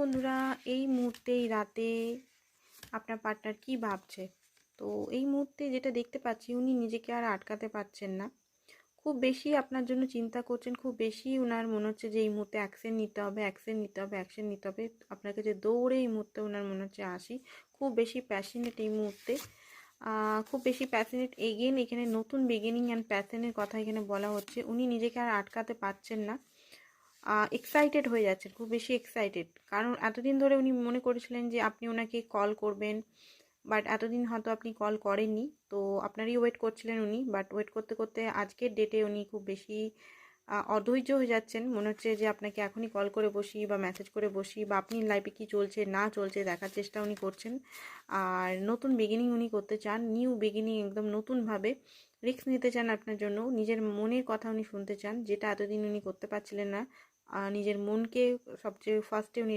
বন্ধুরা, এই মুহূর্তে এই রাতে আপনার পার্টনার কি ভাবছে? তো এই মুহূর্তে যেটা দেখতে পাচ্ছি, উনি নিজেকে আর আটকাতে পারছেন না। খুব বেশি আপনার জন্য চিন্তা করছেন, খুব বেশি উনার মনে হচ্ছে যে এই মুহূর্তে অ্যাকশন নিতে হবে, অ্যাকশন নিতে হবে, অ্যাকশন নিতে হবে। আপনার কাছে দৌড়ে এই মুহূর্তে উনার মনে হচ্ছে আসি। খুব বেশি প্যাশনেট এই মুহূর্তে, খুব বেশি প্যাশনেট। এগেন এখানে নতুন বিগিনিং অ্যান্ড প্যাশনের কথা এখানে বলা হচ্ছে। উনি নিজেকে আর আটকাতে পারছেন না, এক্সাইটেড হয়ে যাচ্ছেন, খুব বেশি এক্সাইটেড। কারণ এতদিন ধরে উনি মনে করেছিলেন যে আপনি ওনাকে কল করবেন, বাট এতদিন হয়তো আপনি কল করেননি। তো আপনারই ওয়েট করছিলেন উনি, বাট ওয়েট করতে করতে আজকের ডেটে উনি খুব বেশি অধৈর্য হয়ে যাচ্ছেন। মনে হচ্ছে যে আপনাকে এখনই কল করে বসি বা মেসেজ করে বসি, বা আপনি লাইফে কী চলছে না চলছে দেখার চেষ্টা উনি করছেন। আর নতুন বিগিনিং উনি করতে চান, নিউ বিগিনিং, একদম নতুনভাবে রিস্ক নিতে চান আপনার জন্য। নিজের মনের কথা উনি শুনতে চান, যেটা এতদিন উনি করতে পারছিলেন না। নিজের মনকে সবচেয়ে ফার্স্টে উনি